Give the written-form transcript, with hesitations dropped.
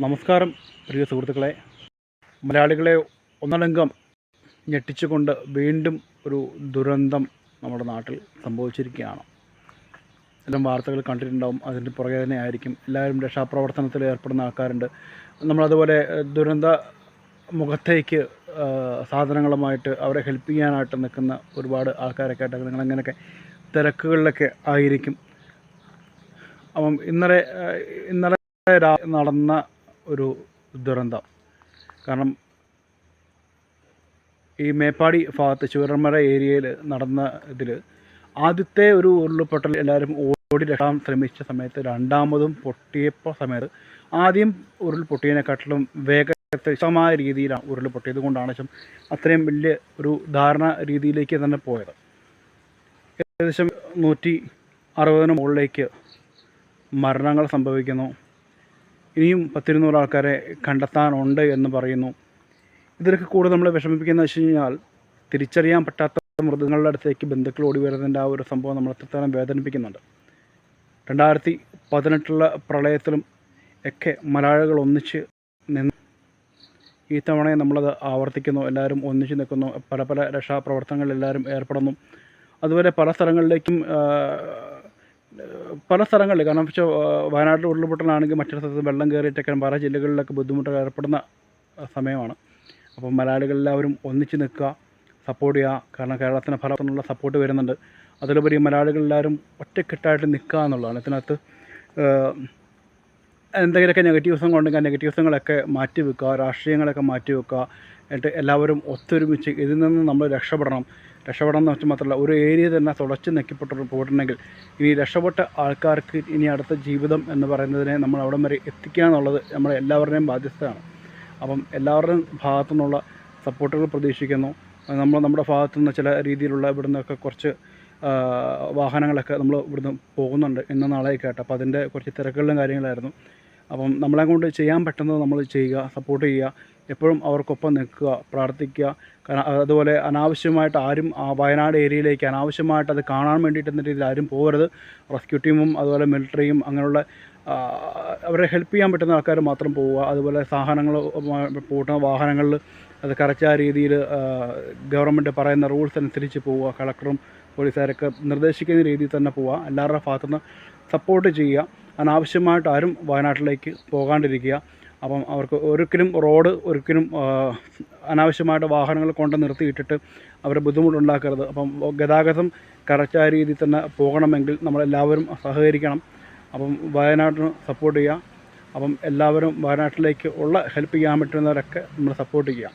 നമസ്കാരം പ്രിയ സുഹൃത്തുക്കളെ. മലയാളികളെ ഒന്നടങ്കം ഞെട്ടിച്ചുകൊണ്ട് വീണ്ടും ഒരു ദുരന്തം നമ്മുടെ നാട്ടിൽ സംഭവിച്ചിരിക്കുകയാണ്. എല്ലാം വാർത്തകൾ കണ്ടിട്ടുണ്ടാവും. അതിൻ്റെ പുറകെ തന്നെ ആയിരിക്കും എല്ലാവരും രക്ഷാപ്രവർത്തനത്തിൽ ഏർപ്പെടുന്ന ആൾക്കാരുണ്ട്. നമ്മളതുപോലെ ദുരന്ത മുഖത്തേക്ക് സാധനങ്ങളുമായിട്ട് അവരെ ഹെൽപ്പ് ചെയ്യാനായിട്ട് നിൽക്കുന്ന ഒരുപാട് ആൾക്കാരൊക്കെ ആയിട്ട് നിങ്ങളങ്ങനെയൊക്കെ തിരക്കുകളിലൊക്കെ ആയിരിക്കും. അപ്പം ഇന്നലെ നടന്ന ഒരു ദുരന്തം. കാരണം ഈ മേപ്പാടി ഭാഗത്ത് ചൂരന്മല ഏരിയയിൽ നടന്ന ഇതിൽ ആദ്യത്തെ ഒരു ഉരുൾപൊട്ടൽ എല്ലാവരും ഓടി രക്ഷാൻ ശ്രമിച്ച സമയത്ത് രണ്ടാമതും പൊട്ടിയപ്പോൾ സമയത്ത് ആദ്യം ഉരുൾ പൊട്ടിയതിനെക്കാട്ടിലും വേഗമായ രീതിയിലാണ് ഉരുൾ പൊട്ടിയത് കൊണ്ടാണ് അത്രയും വലിയ ഒരു ധാരണ രീതിയിലേക്ക് തന്നെ പോയത്. ഏകദേശം 160 മുകളിലേക്ക് മരണങ്ങൾ സംഭവിക്കുന്നു. ഇനിയും 10-200 ആൾക്കാരെ കണ്ടെത്താനുണ്ട് എന്ന് പറയുന്നു. ഇതിലൊക്കെ കൂടുതൽ നമ്മളെ വിഷമിപ്പിക്കുന്നത് വെച്ച് കഴിഞ്ഞാൽ തിരിച്ചറിയാൻ പറ്റാത്ത മൃഗങ്ങളുടെ അടുത്തേക്ക് ബന്ധുക്കൾ ഓടി വരുന്നതിൻ്റെ ആ ഒരു സംഭവം നമ്മൾ എത്രത്തോളം വേദനിപ്പിക്കുന്നുണ്ട്. 2018 പ്രളയത്തിലും ഒക്കെ മലയാളികൾ ഒന്നിച്ച് നിന്ന് ഈ തവണയും നമ്മളത് ആവർത്തിക്കുന്നു. എല്ലാവരും ഒന്നിച്ച് നിൽക്കുന്നു. പല രക്ഷാപ്രവർത്തനങ്ങളിൽ എല്ലാവരും ഏർപ്പെടുന്നു. അതുപോലെ പല സ്ഥലങ്ങളിലേക്കും കാരണം വെച്ചാൽ വയനാട്ടിൽ ഉരുൾപൊട്ടലാണെങ്കിൽ മറ്റൊരു സ്ഥലത്ത് വെള്ളം കയറിയിട്ടൊക്കെ പല ജില്ലകളിലൊക്കെ ബുദ്ധിമുട്ട് ഏർപ്പെടുന്ന സമയമാണ്. അപ്പം മലയാളികളെല്ലാവരും ഒന്നിച്ച് നിൽക്കുക, സപ്പോർട്ട് ചെയ്യുക. കാരണം കേരളത്തിന് ഫലത്തിനുള്ള സപ്പോർട്ട് വരുന്നുണ്ട്. അതിലുപരി മലയാളികളെല്ലാവരും ഒറ്റക്കെട്ടായിട്ട് നിൽക്കുക എന്നുള്ളതാണ്. ഇതിനകത്ത് എന്തെങ്കിലുമൊക്കെ നെഗറ്റീവ്സും ഉണ്ടെങ്കിൽ ആ നെഗറ്റീവ്സുകളൊക്കെ മാറ്റി വെക്കുക, രാഷ്ട്രീയങ്ങളൊക്കെ മാറ്റി വെക്കുക. എന്നിട്ട് എല്ലാവരും ഒത്തൊരുമിച്ച് ഇതിൽ നിന്ന് നമ്മൾ രക്ഷപ്പെടണം എന്ന് വെച്ചാൽ മാത്രമല്ല, ഒരു ഏരിയ തന്നെ തുടച്ച് പോയിട്ടുണ്ടെങ്കിൽ ഇനി രക്ഷപ്പെട്ട ആൾക്കാർക്ക് ഇനി അടുത്ത ജീവിതം എന്ന് പറയുന്നതിനെ നമ്മൾ അവിടം വരെ എത്തിക്കുക എന്നുള്ളത് നമ്മുടെ എല്ലാവരുടെയും ബാധ്യതയാണ്. അപ്പം എല്ലാവരുടെയും ഭാഗത്തു നിന്നുള്ള സപ്പോർട്ടുകൾ പ്രതീക്ഷിക്കുന്നു. നമ്മുടെ ഭാഗത്തു നിന്ന് ചില രീതിയിലുള്ള ഇവിടുന്നൊക്കെ കുറച്ച് വാഹനങ്ങളൊക്കെ നമ്മൾ ഇവിടുന്ന് പോകുന്നുണ്ട് ഇന്ന് നാളെയൊക്കെ ആയിട്ട്. അപ്പോൾ അതിൻ്റെ കുറച്ച് തിരക്കുകളിലും കാര്യങ്ങളായിരുന്നു. അപ്പം നമ്മളെ കൊണ്ട് ചെയ്യാൻ പറ്റുന്നത് നമ്മൾ ചെയ്യുക, സപ്പോർട്ട് ചെയ്യുക, എപ്പോഴും അവർക്കൊപ്പം നിൽക്കുക, പ്രാർത്ഥിക്കുക. കാരണം അതുപോലെ അനാവശ്യമായിട്ട് ആരും ആ വയനാട് ഏരിയയിലേക്ക് അനാവശ്യമായിട്ട് അത് കാണാൻ വേണ്ടിയിട്ട് എന്ന രീതിയിൽ ആരും പോകരുത്. റെസ്ക്യൂ ടീമും അതുപോലെ മിലിറ്ററിയും അങ്ങനെയുള്ള അവരെ ഹെൽപ്പ് ചെയ്യാൻ പറ്റുന്ന ആൾക്കാർ മാത്രം പോവുക. അതുപോലെ സാധനങ്ങൾ പോട്ടുന്ന വാഹനങ്ങളിൽ അത് കറക്റ്റ് രീതിയിൽ ഗവൺമെൻറ് പറയുന്ന റൂൾസ് അനുസരിച്ച് പോവുക. കളക്ടറും പോലീസുകാരൊക്കെ നിർദ്ദേശിക്കുന്ന രീതിയിൽ തന്നെ പോവുക. എല്ലാവരുടെ ഭാഗത്തുനിന്ന് സപ്പോർട്ട് ചെയ്യുക. അനാവശ്യമായിട്ട് ആരും വയനാട്ടിലേക്ക് പോകാണ്ടിരിക്കുക. അപ്പം അവർക്ക് ഒരിക്കലും അനാവശ്യമായിട്ട് വാഹനങ്ങൾ കൊണ്ട് നിർത്തിയിട്ടിട്ട് അവരെ ബുദ്ധിമുട്ടുണ്ടാക്കരുത്. അപ്പം ഗതാഗതം കറക്റ്റായ രീതിയിൽ തന്നെ പോകണമെങ്കിൽ നമ്മളെല്ലാവരും സഹകരിക്കണം. അപ്പം വയനാട്ടിന് സപ്പോർട്ട് ചെയ്യുക. അപ്പം എല്ലാവരും വയനാട്ടിലേക്ക് ഹെൽപ്പ് ചെയ്യാൻ പറ്റുന്നവരൊക്കെ നമ്മൾ സപ്പോർട്ട് ചെയ്യുക.